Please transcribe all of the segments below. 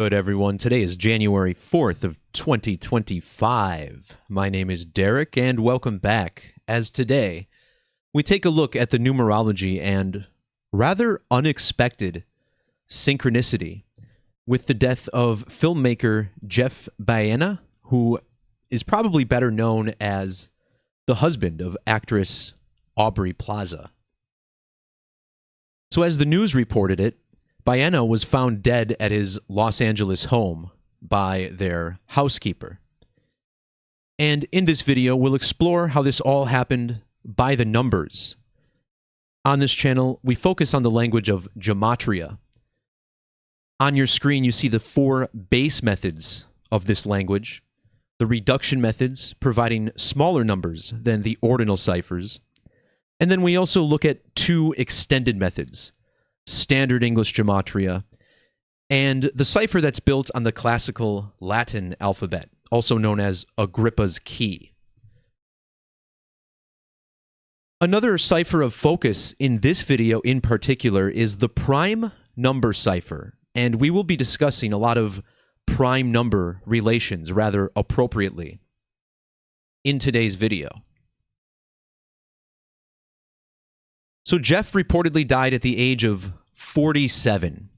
Good, everyone. Today is January 4th of 2025. My name is Derek, and welcome back, as today we take a look at the numerology and rather unexpected synchronicity with the death of filmmaker Jeff Baena, who is probably better known as the husband of actress Aubrey Plaza. So as the news reported it, Baena was found dead at his Los Angeles home by their housekeeper. And in this video, we'll explore how this all happened by the numbers. On this channel, we focus on the language of Gematria. On your screen, you see the 4 base methods of this language, the reduction methods providing smaller numbers than the ordinal ciphers, and then we also look at 2 extended methods, Standard English Gematria, and the cipher that's built on the classical Latin alphabet, also known as Agrippa's key. Another cipher of focus in this video in particular is the prime number cipher, and we will be discussing a lot of prime number relations rather appropriately in today's video. So Jeff reportedly died at the age of 47.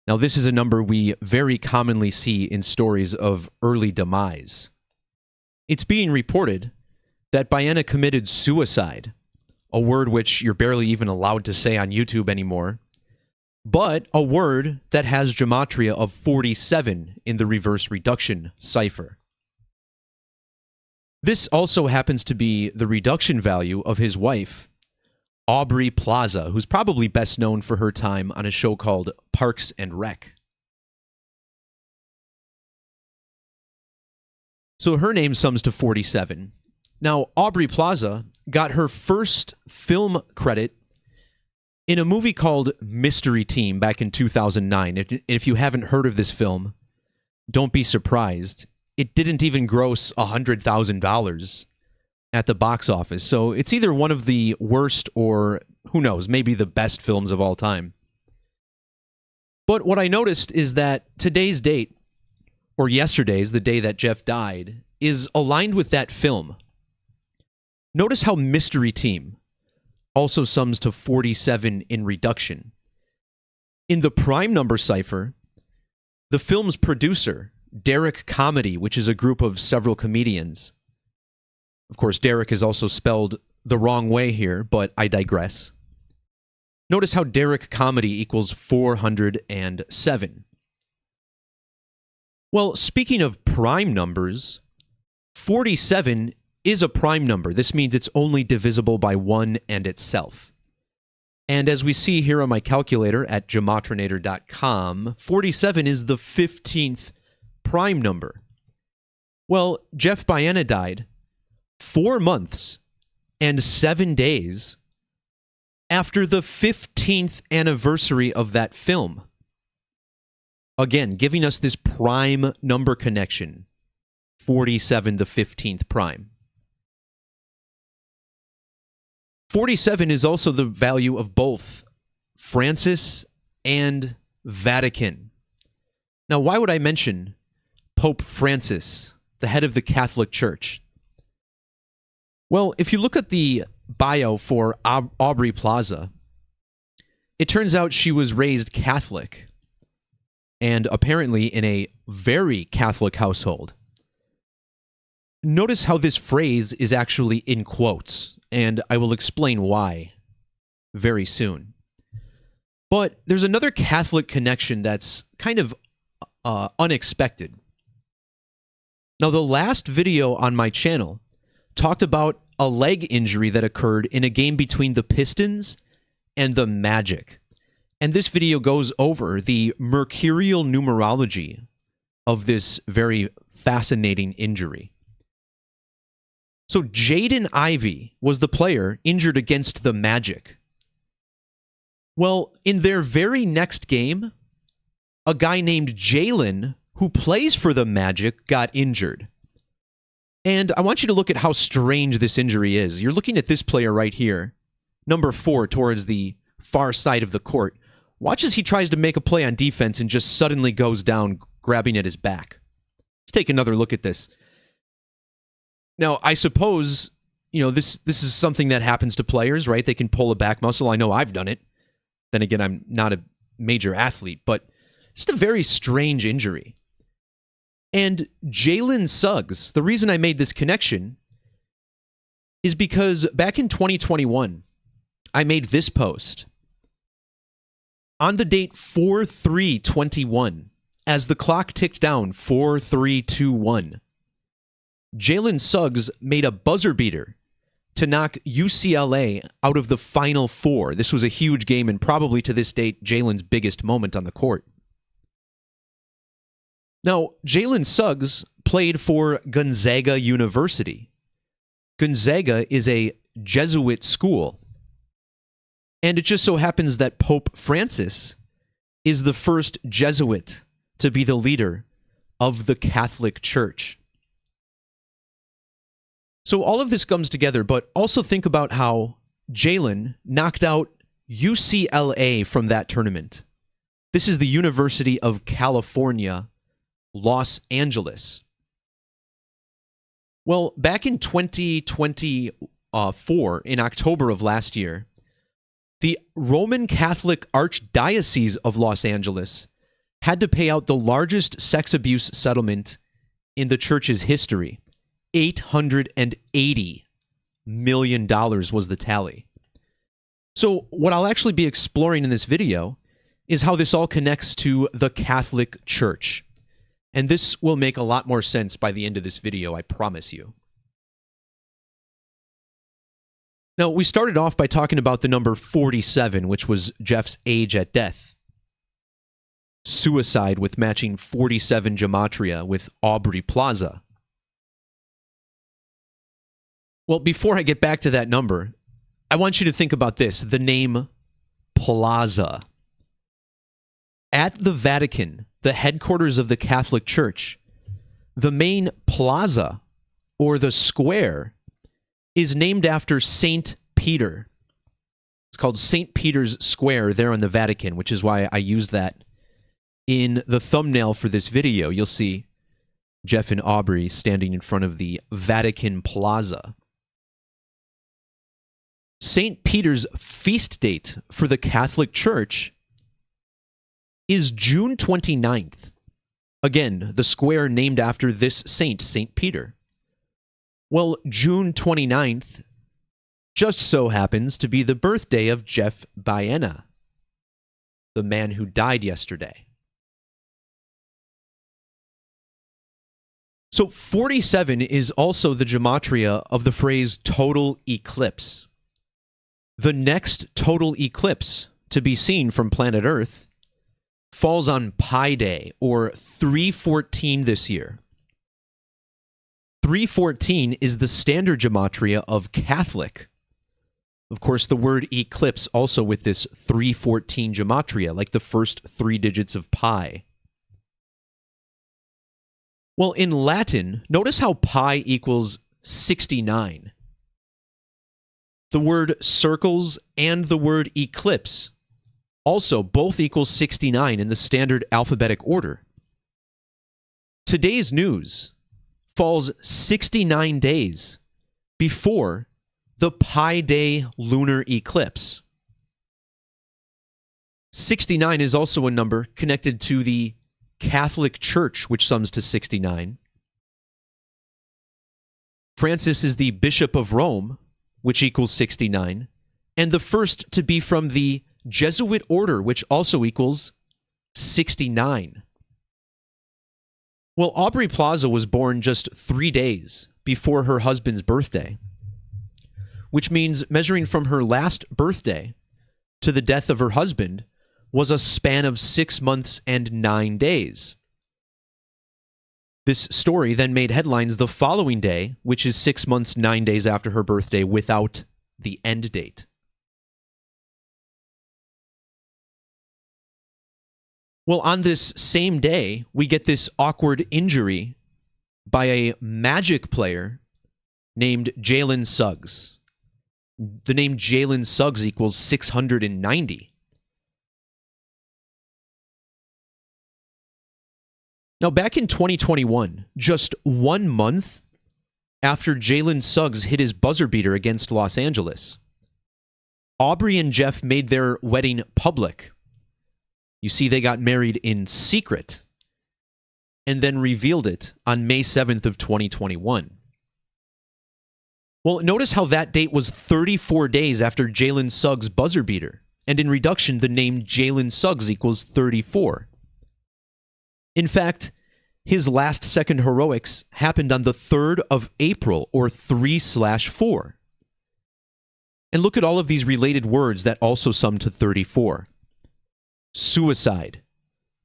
Now, this is a number we very commonly see in stories of early demise. It's being reported that Baena committed suicide, a word which you're barely even allowed to say on YouTube anymore, but a word that has gematria of 47 in the reverse reduction cipher. This also happens to be the reduction value of his wife, Aubrey Plaza, who's probably best known for her time on a show called Parks and Rec. So her name sums to 47. Now, Aubrey Plaza got her first film credit in a movie called Mystery Team back in 2009. If you haven't heard of this film, don't be surprised. It didn't even gross $100,000 at the box office, so it's either one of the worst or, who knows, maybe the best films of all time. But what I noticed is that today's date, or yesterday's, the day that Jeff died, is aligned with that film. Notice how Mystery Team also sums to 47 in reduction. In the prime number cipher, the film's producer, Derek Comedy, which is a group of several comedians. Of course, Derek is also spelled the wrong way here, but I digress. Notice how Derek Comedy equals 407. Well, speaking of prime numbers, 47 is a prime number. This means it's only divisible by 1 and itself. And as we see here on my calculator at gematrinator.com, 47 is the 15th prime number. Well, Jeff Baena died 4 months and 7 days after the 15th anniversary of that film. Again, giving us this prime number connection, 47, the 15th prime. 47 is also the value of both Francis and Vatican. Now, why would I mention Pope Francis, the head of the Catholic Church? Well, if you look at the bio for Aubrey Plaza, it turns out she was raised Catholic, and apparently in a very Catholic household. Notice how this phrase is actually in quotes, and I will explain why very soon. But there's another Catholic connection that's kind of unexpected. Now, the last video on my channel talked about a leg injury that occurred in a game between the Pistons and the Magic. And this video goes over the mercurial numerology of this very fascinating injury. So Jaden Ivey was the player injured against the Magic. Well, in their very next game, a guy named Jalen, who plays for the Magic, got injured. And I want you to look at how strange this injury is. You're looking at this player right here, number 4, towards the far side of the court. Watch as he tries to make a play on defense and just suddenly goes down, grabbing at his back. Let's take another look at this. Now, I suppose, this is something that happens to players, right? They can pull a back muscle. I know I've done it. Then again, I'm not a major athlete, but just a very strange injury. And Jalen Suggs, the reason I made this connection is because back in 2021, I made this post. On the date 4/3/21, as the clock ticked down 4/3/21, Jalen Suggs made a buzzer beater to knock UCLA out of the Final Four. This was a huge game and probably to this date Jalen's biggest moment on the court. Now, Jalen Suggs played for Gonzaga University. Gonzaga is a Jesuit school. And it just so happens that Pope Francis is the first Jesuit to be the leader of the Catholic Church. So all of this comes together, but also think about how Jalen knocked out UCLA from that tournament. This is the University of California, Los Angeles. Well, back in 2024, in October of last year, the Roman Catholic Archdiocese of Los Angeles had to pay out the largest sex abuse settlement in the church's history. $880 million was the tally. So what I'll actually be exploring in this video is how this all connects to the Catholic Church. And this will make a lot more sense by the end of this video, I promise you. Now, we started off by talking about the number 47, which was Jeff's age at death. Suicide with matching 47 Gematria with Aubrey Plaza. Well, before I get back to that number, I want you to think about this, the name Plaza. At the Vatican, the headquarters of the Catholic Church, the main plaza, or the square, is named after St. Peter. It's called St. Peter's Square there in the Vatican, which is why I used that in the thumbnail for this video. You'll see Jeff and Aubrey standing in front of the Vatican Plaza. St. Peter's feast date for the Catholic Church is June 29th. Again, the square named after this saint, St. Peter. Well, June 29th just so happens to be the birthday of Jeff Baena, the man who died yesterday. So 47 is also the gematria of the phrase total eclipse. The next total eclipse to be seen from planet Earth falls on Pi Day, or 3/14 this year. 3/14 is the standard gematria of Catholic. Of course, the word eclipse also with this 3/14 gematria, like the first 3 digits of pi. Well, in Latin, notice how pi equals 69. The word circles and the word eclipse also both equal 69 in the standard alphabetic order. Today's news falls 69 days before the Pi Day lunar eclipse. 69 is also a number connected to the Catholic Church, which sums to 69. Francis is the Bishop of Rome, which equals 69, and the first to be from the Jesuit order, which also equals 69. Well, Aubrey Plaza was born just 3 days before her husband's birthday, which means measuring from her last birthday to the death of her husband was a span of 6 months and 9 days. This story then made headlines the following day, which is 6 months, 9 days after her birthday, without the end date. Well, on this same day, we get this awkward injury by a Magic player named Jalen Suggs. The name Jalen Suggs equals 690. Now, back in 2021, just 1 month after Jalen Suggs hit his buzzer beater against Los Angeles, Aubrey and Jeff made their wedding public. You see, they got married in secret and then revealed it on May 7th of 2021. Well, notice how that date was 34 days after Jalen Suggs' buzzer beater, and in reduction, the name Jalen Suggs equals 34. In fact, his last second heroics happened on the 3rd of April, or 3/4. And look at all of these related words that also sum to 34. Suicide,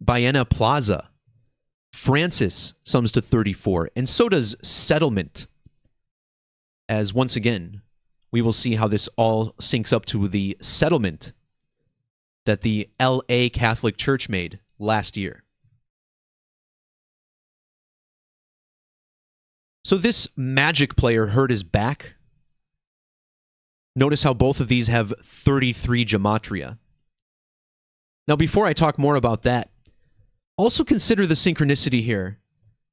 Aubrey Plaza, Francis sums to 34, and so does settlement. As once again, we will see how this all syncs up to the settlement that the LA Catholic Church made last year. So this Magic player hurt his back. Notice how both of these have 33 Gematria. Now, before I talk more about that, also consider the synchronicity here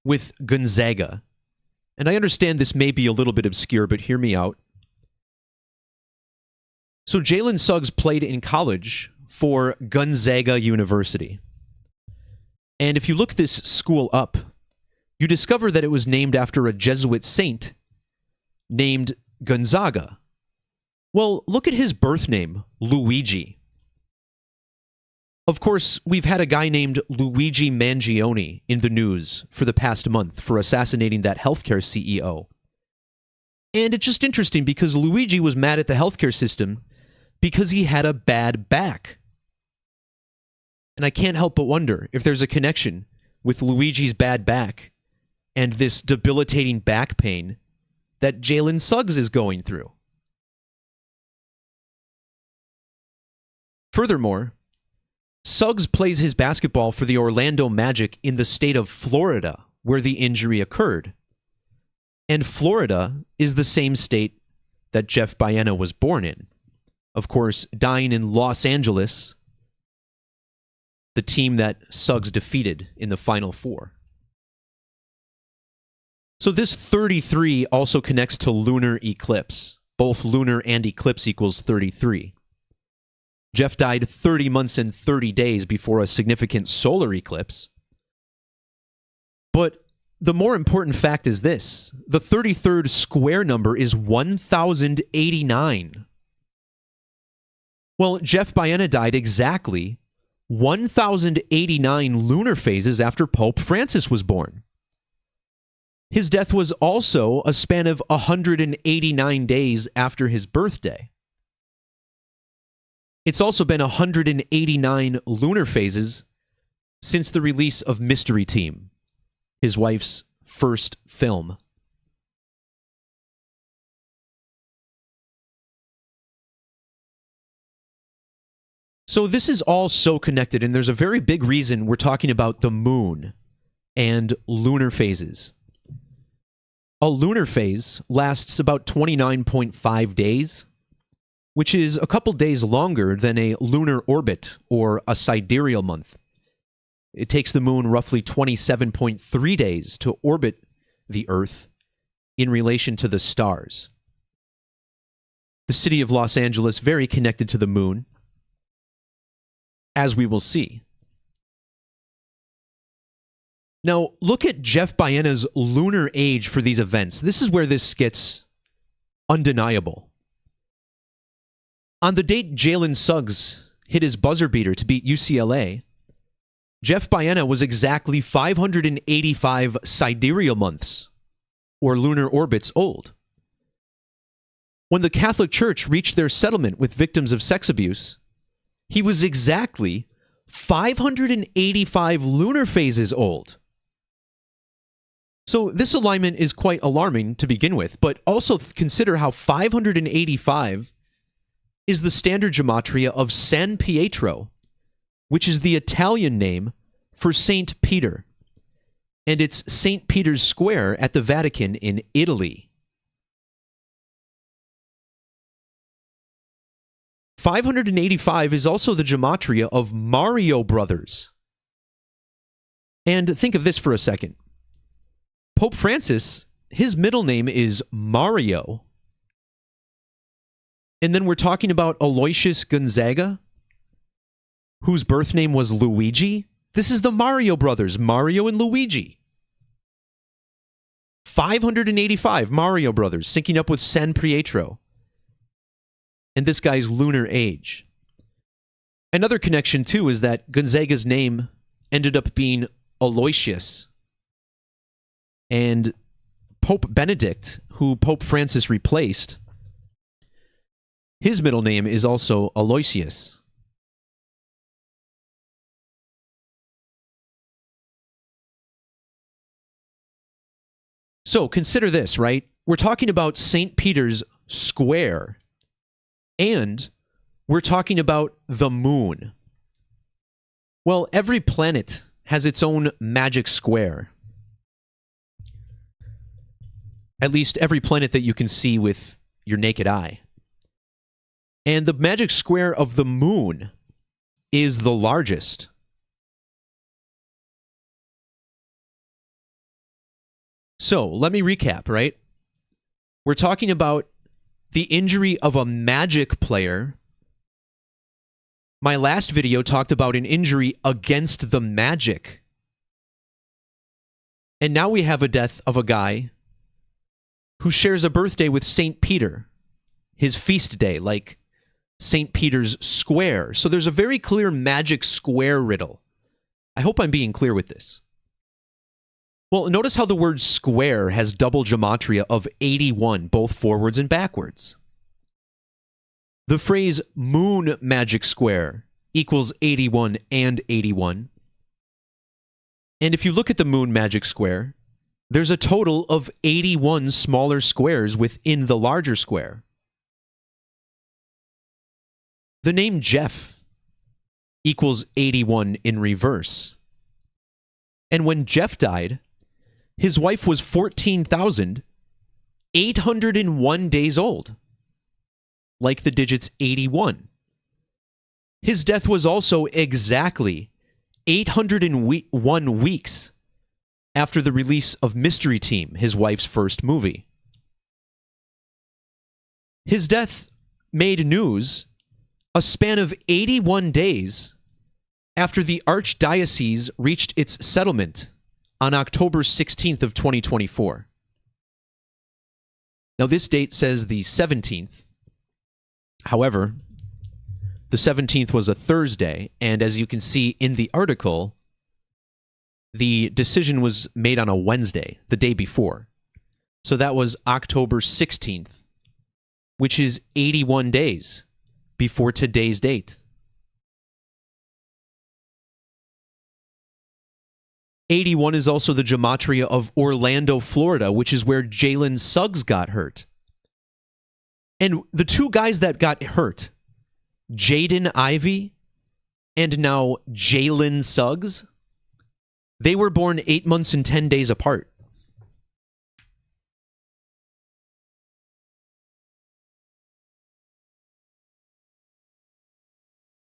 with Gonzaga. And I understand this may be a little bit obscure, but hear me out. So Jalen Suggs played in college for Gonzaga University. And if you look this school up, you discover that it was named after a Jesuit saint named Gonzaga. Well, look at his birth name, Luigi. Of course, we've had a guy named Luigi Mangione in the news for the past month for assassinating that healthcare CEO. And it's just interesting because Luigi was mad at the healthcare system because he had a bad back. And I can't help but wonder if there's a connection with Luigi's bad back and this debilitating back pain that Jalen Suggs is going through. Furthermore, Suggs plays his basketball for the Orlando Magic in the state of Florida, where the injury occurred. And Florida is the same state that Jeff Baena was born in. Of course, dying in Los Angeles, the team that Suggs defeated in the Final Four. So this 33 also connects to lunar eclipse. Both lunar and eclipse equals 33. Jeff died 30 months and 30 days before a significant solar eclipse. But the more important fact is this. The 33rd square number is 1089. Well, Jeff Baena died exactly 1089 lunar phases after Pope Francis was born. His death was also a span of 189 days after his birthday. It's also been 189 lunar phases since the release of Mystery Team, his wife's first film. So this is all so connected, and there's a very big reason we're talking about the moon and lunar phases. A lunar phase lasts about 29.5 days, which is a couple days longer than a lunar orbit or a sidereal month. It takes the moon roughly 27.3 days to orbit the Earth in relation to the stars. The city of Los Angeles very connected to the moon, as we will see. Now, look at Jeff Baena's lunar age for these events. This is where this gets undeniable. On the date Jalen Suggs hit his buzzer beater to beat UCLA, Jeff Baena was exactly 585 sidereal months, or lunar orbits, old. When the Catholic Church reached their settlement with victims of sex abuse, he was exactly 585 lunar phases old. So this alignment is quite alarming to begin with, but also consider how 585 is the standard gematria of San Pietro, which is the Italian name for Saint Peter, and it's St. Peter's Square at the Vatican in Italy. 585 is also the gematria of Mario Brothers. And think of this for a second. Pope Francis, his middle name is Mario. And then we're talking about Aloysius Gonzaga, whose birth name was Luigi. This is the Mario brothers, Mario and Luigi. 585 Mario brothers syncing up with San Pietro. And this guy's lunar age. Another connection, too, is that Gonzaga's name ended up being Aloysius. And Pope Benedict, who Pope Francis replaced, his middle name is also Aloysius. So consider this, right? We're talking about St. Peter's Square, and we're talking about the moon. Well, every planet has its own magic square. At least every planet that you can see with your naked eye. And the magic square of the moon is the largest. So, let me recap, right? We're talking about the injury of a magic player. My last video talked about an injury against the magic. And now we have a death of a guy who shares a birthday with St. Peter, his feast day, like St. Peter's Square. So there's a very clear magic square riddle. I hope I'm being clear with this. Well, notice how the word square has double gematria of 81, both forwards and backwards. The phrase moon magic square equals 81 and 81. And if you look at the moon magic square, there's a total of 81 smaller squares within the larger square. The name Jeff equals 81 in reverse. And when Jeff died, his wife was 14,801 days old, like the digits 81. His death was also exactly 801 weeks after the release of Mystery Team, his wife's first movie. His death made news a span of 81 days after the archdiocese reached its settlement on October 16th of 2024. Now, this date says the 17th. However, the 17th was a Thursday, and as you can see in the article, the decision was made on a Wednesday, the day before. So that was October 16th, which is 81 days before today's date. 81 is also the gematria of Orlando, Florida, which is where Jalen Suggs got hurt. And the two guys that got hurt, Jaden Ivey and now Jalen Suggs, they were born 8 months and 10 days apart.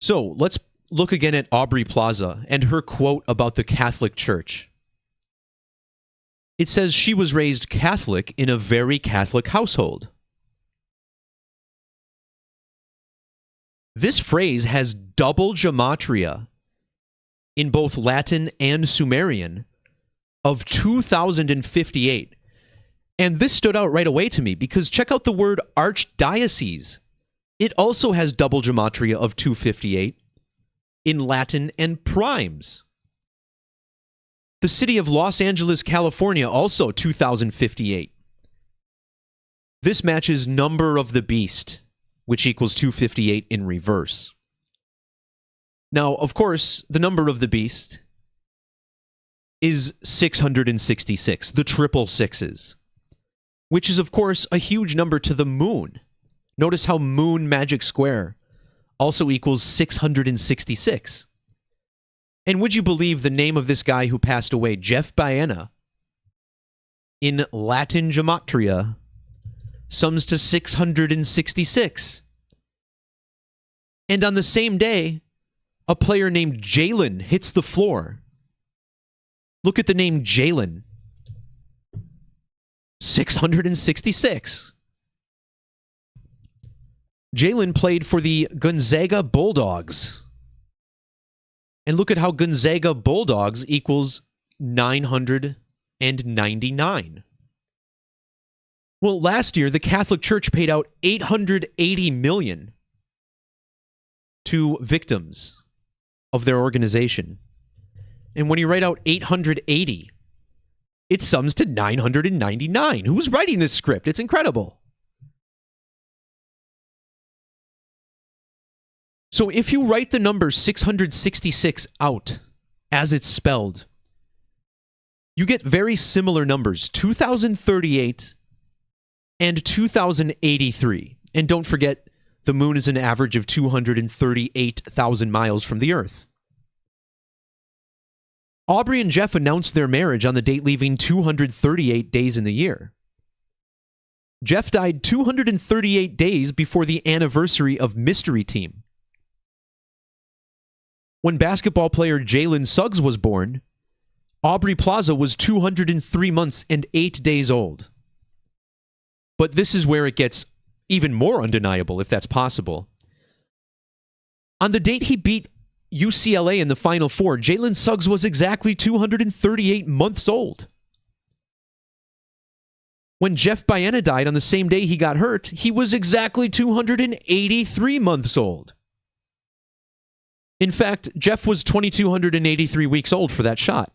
So let's look again at Aubrey Plaza and her quote about the Catholic Church. It says she was raised Catholic in a very Catholic household. This phrase has double gematria in both Latin and Sumerian of 2058. And this stood out right away to me because check out the word archdiocese. It also has double gematria of 258 in Latin and primes. The city of Los Angeles, California, also 2058. This matches number of the beast, which equals 258 in reverse. Now, of course, the number of the beast is 666, the triple sixes, which is, of course, a huge number to the moon. Notice how moon magic square also equals 666. And would you believe the name of this guy who passed away, Jeff Baena, in Latin gematria, sums to 666. And on the same day, a player named Jalen hits the floor Look at the name Jalen. 666. Jalen played for the Gonzaga Bulldogs. And look at how Gonzaga Bulldogs equals 999. Well, last year, the Catholic Church paid out $880 million to victims of their organization. And when you write out 880, it sums to 999. Who's writing this script? It's incredible. So if you write the number 666 out as it's spelled, you get very similar numbers, 2038 and 2083. And don't forget, the moon is an average of 238,000 miles from the Earth. Aubrey and Jeff announced their marriage on the date leaving 238 days in the year. Jeff died 238 days before the anniversary of Mystery Team. When basketball player Jalen Suggs was born, Aubrey Plaza was 203 months and 8 days old. But this is where it gets even more undeniable, if that's possible. On the date he beat UCLA in the Final Four, Jalen Suggs was exactly 238 months old. When Jeff Baena died on the same day he got hurt, he was exactly 283 months old. In fact, Jeff was 2,283 weeks old for that shot.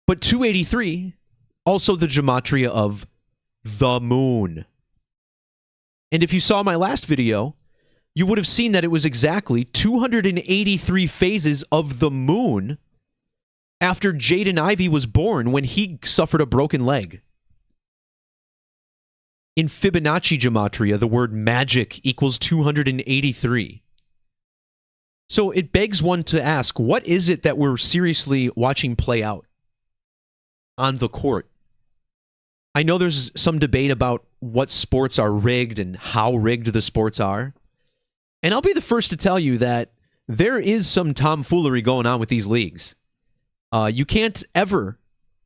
But 283, also the gematria of the moon. And if you saw my last video, you would have seen that it was exactly 283 phases of the moon after Jaden Ivey was born when he suffered a broken leg. In Fibonacci gematria, the word magic equals 283. So it begs one to ask, what is it that we're seriously watching play out on the court? I know there's some debate about what sports are rigged and how rigged the sports are. And I'll be the first to tell you that there is some tomfoolery going on with these leagues. You can't ever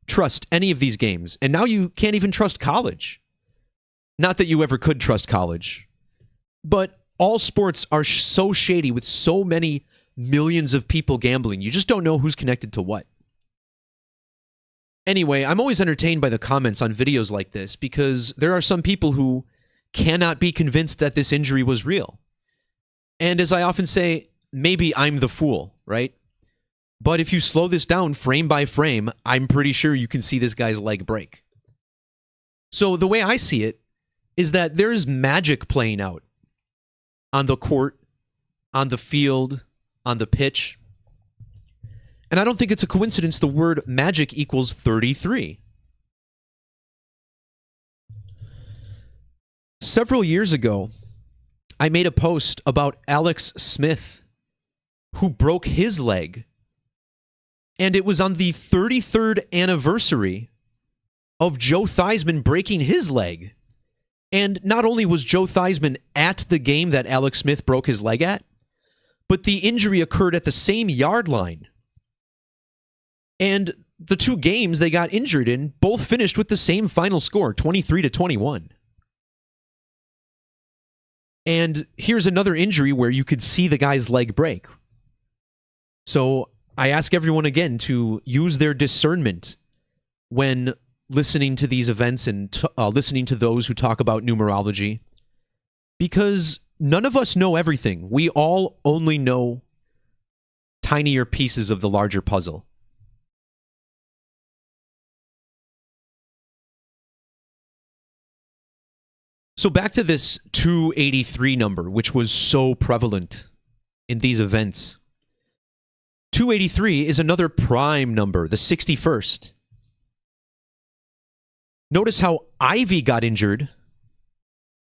trust any of these games. And now you can't even trust college. Not that you ever could trust college. But all sports are so shady with so many millions of people gambling. You just don't know who's connected to what. Anyway, I'm always entertained by the comments on videos like this because there are some people who cannot be convinced that this injury was real. And as I often say, maybe I'm the fool, right? But if you slow this down frame by frame, I'm pretty sure you can see this guy's leg break. So the way I see it is that there's magic playing out on the court, on the field, on the pitch. And I don't think it's a coincidence the word magic equals 33. Several years ago, I made a post about Alex Smith, who broke his leg. And it was on the 33rd anniversary of Joe Theismann breaking his leg. And not only was Joe Theismann at the game that Alex Smith broke his leg at, but the injury occurred at the same yard line. And the two games they got injured in both finished with the same final score, 23-21. And here's another injury where you could see the guy's leg break. So I ask everyone again to use their discernment when listening to these events and listening to those who talk about numerology, because none of us know everything. We all only know tinier pieces of the larger puzzle. So back to this 283 number, which was so prevalent in these events. 283 is another prime number, the 61st. Notice how Ivy got injured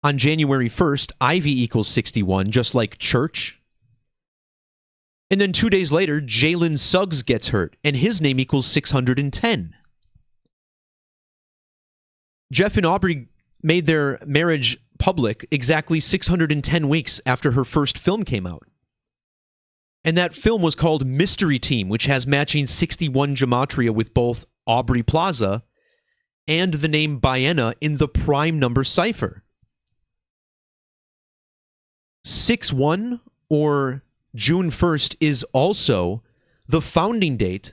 on January 1st. Ivy equals 61, just like Church. And then 2 days later, Jalen Suggs gets hurt, and his name equals 610. Jeff and Aubrey made their marriage public exactly 610 weeks after her first film came out. And that film was called Mystery Team, which has matching 61 gematria with both Aubrey Plaza and the name Baena in the prime number cipher. 6/1 or June 1st is also the founding date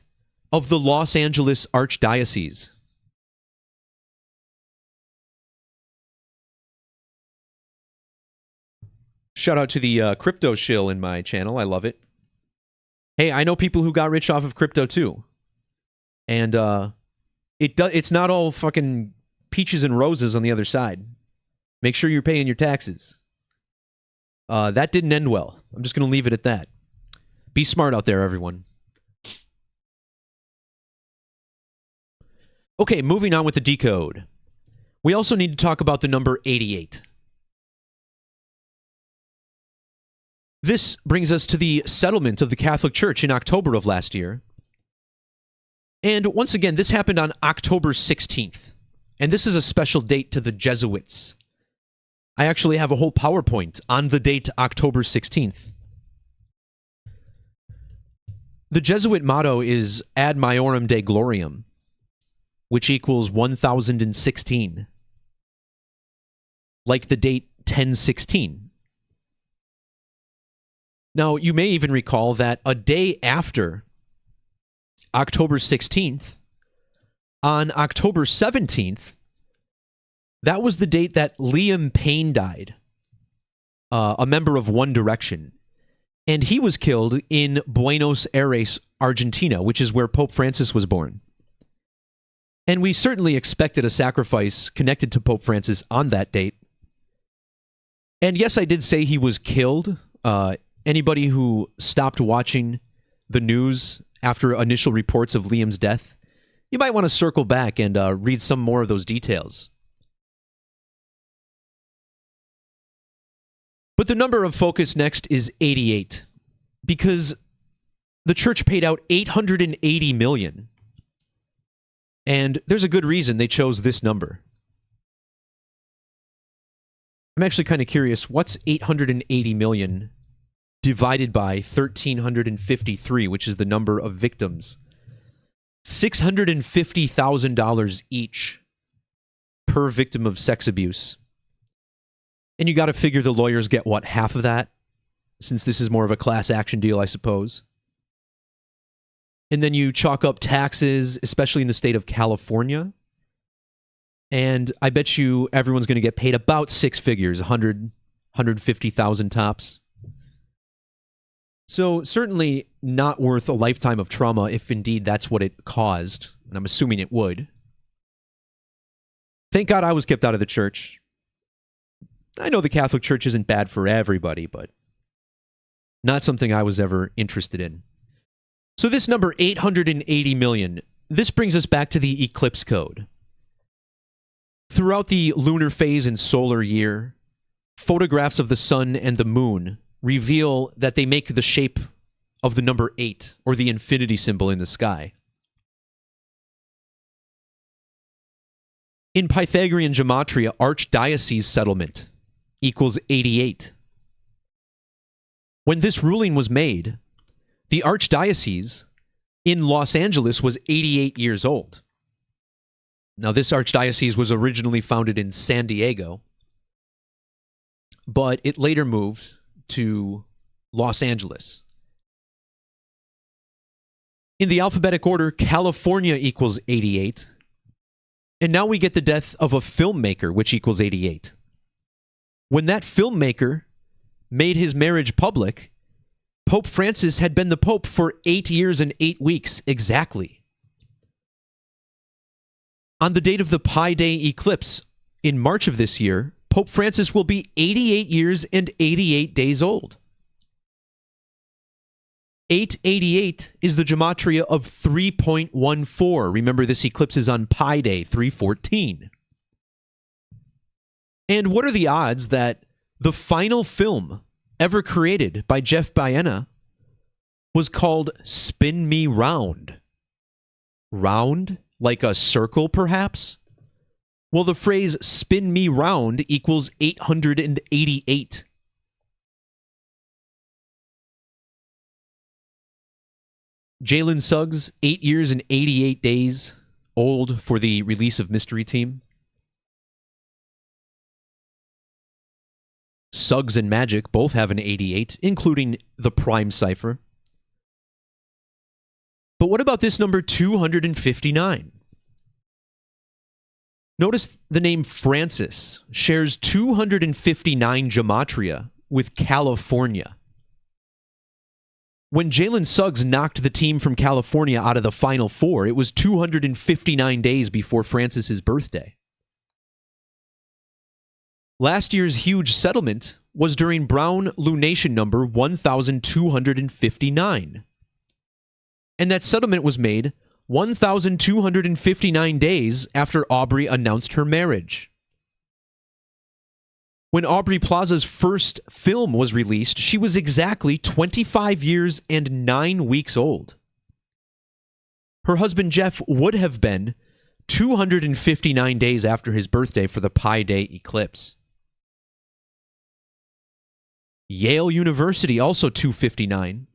of the Los Angeles Archdiocese. Shout out to the crypto shill in my channel. I love it. Hey, I know people who got rich off of crypto too. And it's not all fucking peaches and roses on the other side. Make sure you're paying your taxes. That didn't end well. I'm just going to leave it at that. Be smart out there, everyone. Okay, moving on with the decode. We also need to talk about the number 88. This brings us to the settlement of the Catholic Church in October of last year. And once again, this happened on October 16th. And this is a special date to the Jesuits. I actually have a whole PowerPoint on the date October 16th. The Jesuit motto is Ad Maiorem Dei Gloriam, which equals 1016. Like the date 1016. Now, you may even recall that a day after October 16th, on October 17th, that was the date that Liam Payne died, a member of One Direction. And he was killed in Buenos Aires, Argentina, which is where Pope Francis was born. And we certainly expected a sacrifice connected to Pope Francis on that date. And yes, I did say he was killed. Anybody who stopped watching the news after initial reports of Liam's death, you might want to circle back and read some more of those details. But the number of focus next is 88, because the church paid out $880 million. And there's a good reason they chose this number. I'm actually kind of curious, what's 880 million divided by 1,353, which is the number of victims? $650,000 each per victim of sex abuse. And you got to figure the lawyers get, what, half of that? Since this is more of a class action deal, I suppose. And then you chalk up taxes, especially in the state of California. And I bet you everyone's going to get paid about six figures, 100, 150,000 tops. So certainly not worth a lifetime of trauma if indeed that's what it caused. And I'm assuming it would. Thank God I was kept out of the church. I know the Catholic Church isn't bad for everybody, but not something I was ever interested in. So this number, 880 million, this brings us back to the eclipse code. Throughout the lunar phase and solar year, photographs of the sun and the moon reveal that they make the shape of the number 8, or the infinity symbol in the sky. In Pythagorean gematria, archdiocese settlement equals 88. When this ruling was made, the archdiocese in Los Angeles was 88 years old. Now, this archdiocese was originally founded in San Diego, but it later moved to Los Angeles. In the alphabetic order, California equals 88. And now we get the death of a filmmaker, which equals 88. When that filmmaker made his marriage public, Pope Francis had been the Pope for 8 years and 8 weeks exactly. On the date of the Pi Day eclipse in March of this year, Pope Francis will be 88 years and 88 days old. 888 is the gematria of 3.14. Remember, this eclipse is on Pi Day, 314. And what are the odds that the final film ever created by Jeff Baena was called Spin Me Round? Round? Like a circle, perhaps? Well, the phrase spin me round equals 888. Jalen Suggs, 8 years and 88 days old for the release of Mystery Team. Suggs and Magic both have an 88, including the Prime Cipher. But what about this number 259? Notice the name Francis shares 259 Gematria with California. When Jalen Suggs knocked the team from California out of the Final Four, it was 259 days before Francis's birthday. Last year's huge settlement was during Brown Lunation number 1,259. And that settlement was made 1,259 days after Aubrey announced her marriage. When Aubrey Plaza's first film was released, she was exactly 25 years and 9 weeks old. Her husband Jeff would have been 259 days after his birthday for the Pi Day eclipse. Yale University, also 259.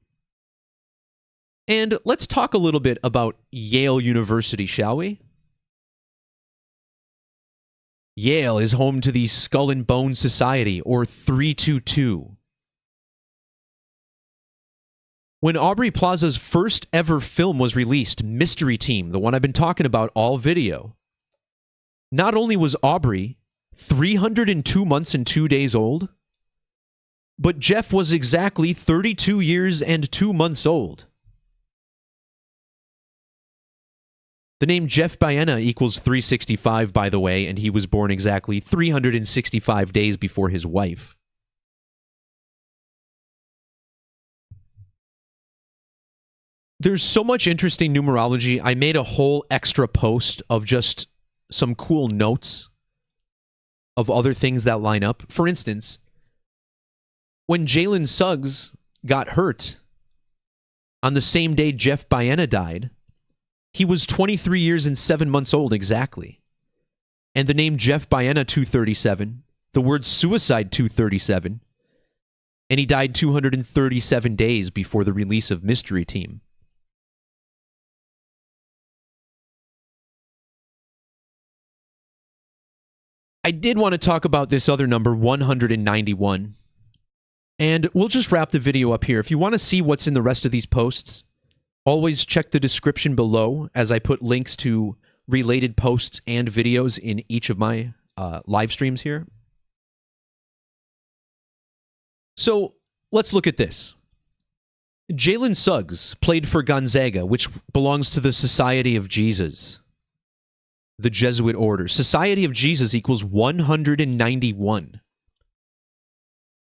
And let's talk a little bit about Yale University, shall we? Yale is home to the Skull and Bone Society, or 322. When Aubrey Plaza's first ever film was released, Mystery Team, the one I've been talking about all video, not only was Aubrey 302 months and 2 days old, but Jeff was exactly 32 years and 2 months old. The name Jeff Baena equals 365, by the way, and he was born exactly 365 days before his wife. There's so much interesting numerology. I made a whole extra post of just some cool notes of other things that line up. For instance, when Jalen Suggs got hurt on the same day Jeff Baena died, he was 23 years and 7 months old exactly. And the name Jeff Baena 237, the word suicide 237, and he died 237 days before the release of Mystery Team. I did want to talk about this other number, 191. And we'll just wrap the video up here. If you want to see what's in the rest of these posts, always check the description below as I put links to related posts and videos in each of my live streams here. So let's look at this. Jalen Suggs played for Gonzaga, which belongs to the Society of Jesus, the Jesuit order. Society of Jesus equals 191.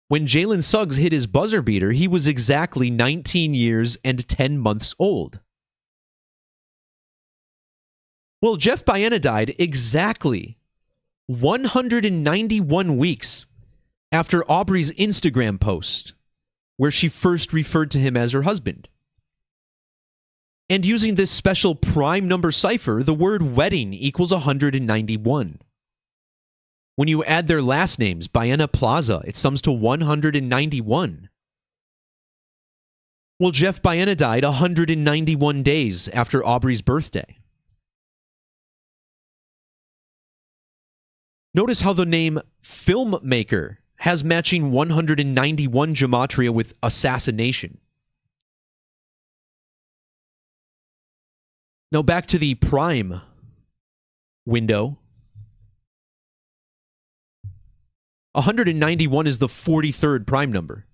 When Jalen Suggs hit his buzzer beater, he was exactly 19 years and 10 months old. Well, Jeff Baena died exactly 191 weeks after Aubrey's Instagram post, where she first referred to him as her husband. And using this special prime number cipher, the word wedding equals 191. When you add their last names, Baena Plaza, it sums to 191. Well, Jeff Baena died 191 days after Aubrey's birthday. Notice how the name filmmaker has matching 191 gematria with assassination. Now back to the prime window. 191 is the 43rd prime number.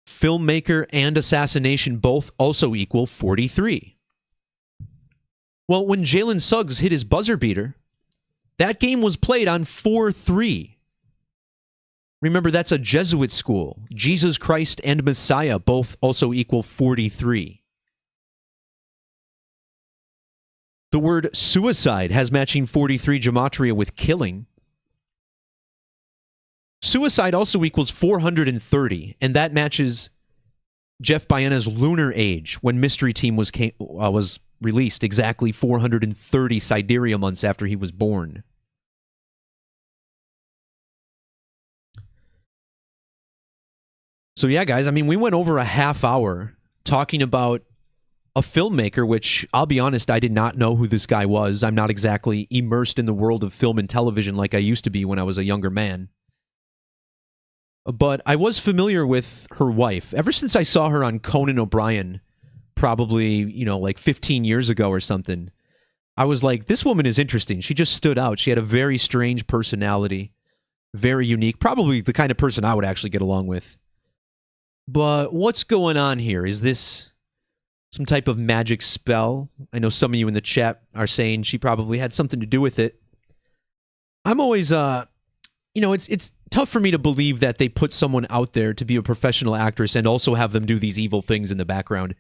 Filmmaker and assassination both also equal 43. Well, when Jalen Suggs hit his buzzer beater, that game was played on 4-3. Remember, that's a Jesuit school. Jesus Christ and Messiah both also equal 43. The word suicide has matching 43 gematria with killing. Suicide also equals 430, and that matches Jeff Baena's lunar age when Mystery Team was released, exactly 430 sidereal months after he was born. So yeah, guys, I mean, we went over a half hour talking about a filmmaker, which I'll be honest, I did not know who this guy was. I'm not exactly immersed in the world of film and television like I used to be when I was a younger man. But I was familiar with her wife ever since I saw her on Conan O'Brien, probably, like 15 years ago or something. I was like, this woman is interesting. She just stood out. She had a very strange personality, very unique, probably the kind of person I would actually get along with. But what's going on here? Is this some type of magic spell? I know some of you in the chat are saying she probably had something to do with it. I'm always, it's tough for me to believe that they put someone out there to be a professional actress and also have them do these evil things in the background.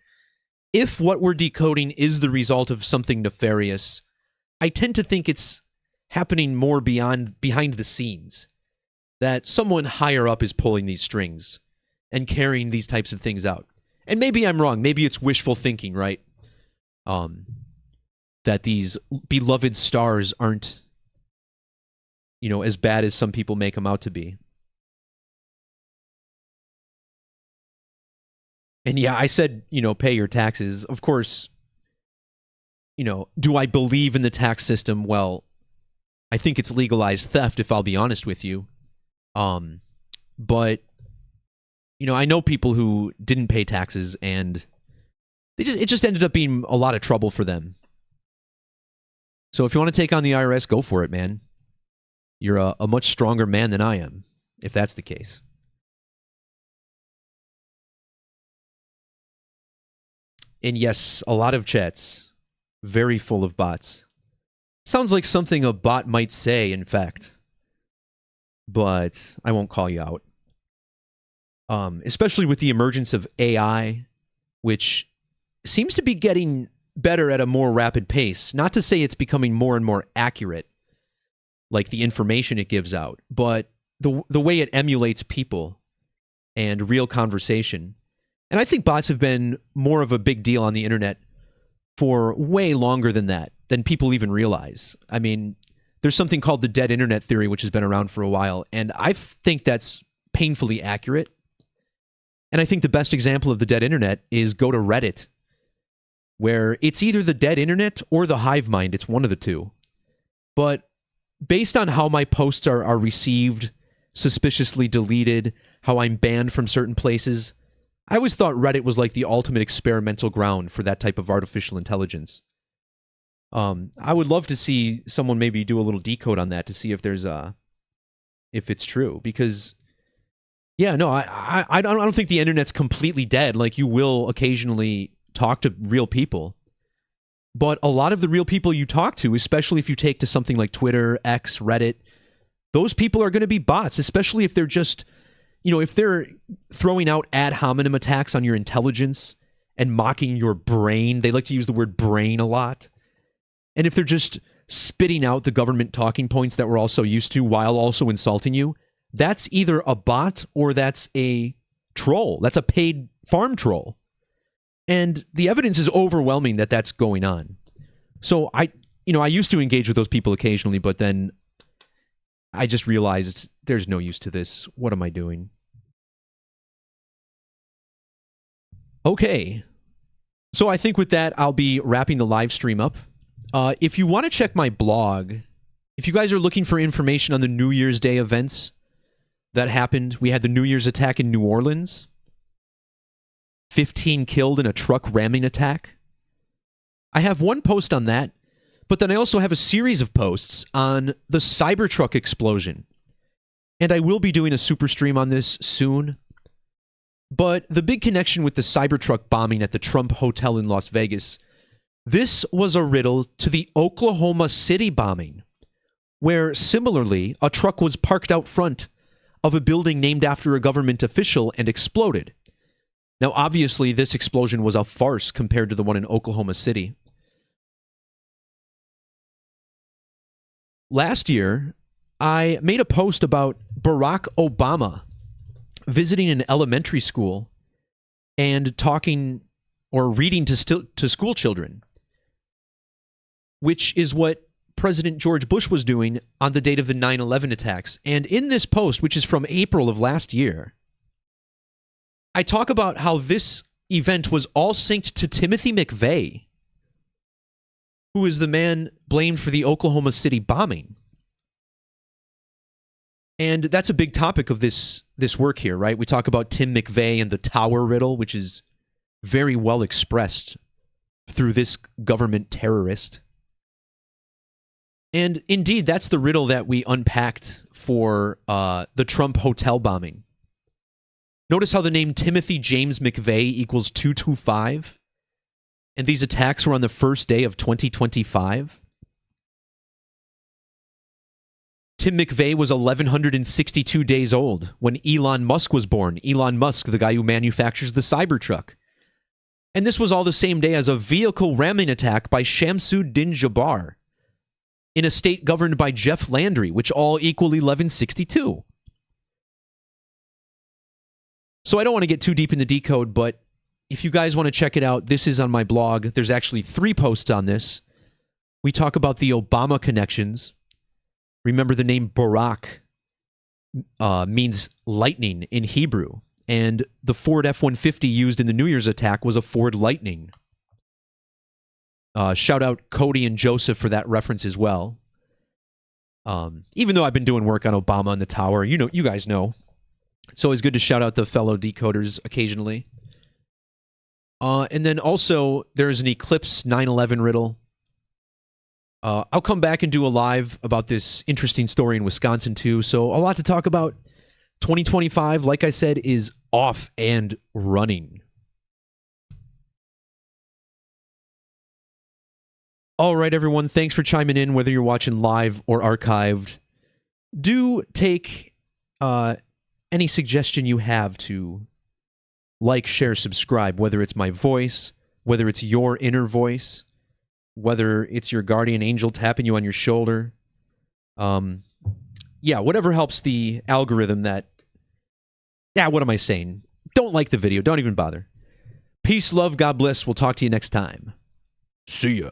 If what we're decoding is the result of something nefarious, I tend to think it's happening more behind the scenes. That someone higher up is pulling these strings and carrying these types of things out. And maybe I'm wrong. Maybe it's wishful thinking, right? That these beloved stars aren't, as bad as some people make them out to be. And yeah, I said, pay your taxes. Of course, do I believe in the tax system? Well, I think it's legalized theft, if I'll be honest with you. But, I know people who didn't pay taxes and it just ended up being a lot of trouble for them. So if you want to take on the IRS, go for it, man. You're a much stronger man than I am, if that's the case. And yes, a lot of chats, very full of bots. Sounds like something a bot might say, in fact. But I won't call you out. Especially with the emergence of AI, which seems to be getting better at a more rapid pace. Not to say it's becoming more and more accurate, like the information it gives out, but the way it emulates people and real conversation. And I think bots have been more of a big deal on the internet for way longer than that, than people even realize. I mean, there's something called the dead internet theory, which has been around for a while, and I think that's painfully accurate. And I think the best example of the dead internet is go to Reddit, where it's either the dead internet or the hive mind. It's one of the two. But based on how my posts are received, suspiciously deleted, how I'm banned from certain places, I always thought Reddit was like the ultimate experimental ground for that type of artificial intelligence. I would love to see someone maybe do a little decode on that to see if there's if it's true. Because, yeah, no, I don't think the internet's completely dead. Like, you will occasionally talk to real people. But a lot of the real people you talk to, especially if you take to something like Twitter, X, Reddit, those people are going to be bots, especially if they're just, if they're throwing out ad hominem attacks on your intelligence and mocking your brain. They like to use the word brain a lot. And if they're just spitting out the government talking points that we're also used to while also insulting you, that's either a bot or that's a troll. That's a paid farm troll. And the evidence is overwhelming that that's going on. So I used to engage with those people occasionally, but then I just realized there's no use to this. What am I doing? Okay. So I think with that, I'll be wrapping the live stream up. If you want to check my blog, if you guys are looking for information on the New Year's Day events that happened, we had the New Year's attack in New Orleans. 15 killed in a truck ramming attack. I have one post on that, but then I also have a series of posts on the Cybertruck explosion. And I will be doing a super stream on this soon. But the big connection with the Cybertruck bombing at the Trump Hotel in Las Vegas, this was a riddle to the Oklahoma City bombing, where similarly, a truck was parked out front of a building named after a government official and exploded. Now, obviously, this explosion was a farce compared to the one in Oklahoma City. Last year, I made a post about Barack Obama visiting an elementary school and talking or reading to school children, which is what President George Bush was doing on the date of the 9/11 attacks. And in this post, which is from April of last year, I talk about how this event was all synced to Timothy McVeigh, who is the man blamed for the Oklahoma City bombing. And that's a big topic of this work here, right? We talk about Tim McVeigh and the Tower riddle, which is very well expressed through this government terrorist. And indeed, that's the riddle that we unpacked for the Trump hotel bombing. Notice how the name Timothy James McVeigh equals 225? And these attacks were on the first day of 2025? Tim McVeigh was 1,162 days old when Elon Musk was born. Elon Musk, the guy who manufactures the Cybertruck. And this was all the same day as a vehicle ramming attack by Shamsuddin Jabbar in a state governed by Jeff Landry, which all equal 1162. So I don't want to get too deep in the decode, but if you guys want to check it out, this is on my blog. There's actually 3 posts on this. We talk about the Obama connections. Remember, the name Barack means lightning in Hebrew, and the Ford F-150 used in the New Year's attack was a Ford Lightning. Shout out Cody and Joseph for that reference as well. Even though I've been doing work on Obama and the Tower, you guys know. It's always good to shout out the fellow decoders occasionally. And then also, there's an Eclipse 9/11 riddle. I'll come back and do a live about this interesting story in Wisconsin too. So a lot to talk about. 2025, like I said, is off and running. All right, everyone. Thanks for chiming in, whether you're watching live or archived. Do take any suggestion you have to like, share, subscribe, whether it's my voice, whether it's your inner voice, whether it's your guardian angel tapping you on your shoulder. Yeah, whatever helps the algorithm that... Yeah, what am I saying? Don't like the video. Don't even bother. Peace, love, God bless. We'll talk to you next time. See ya.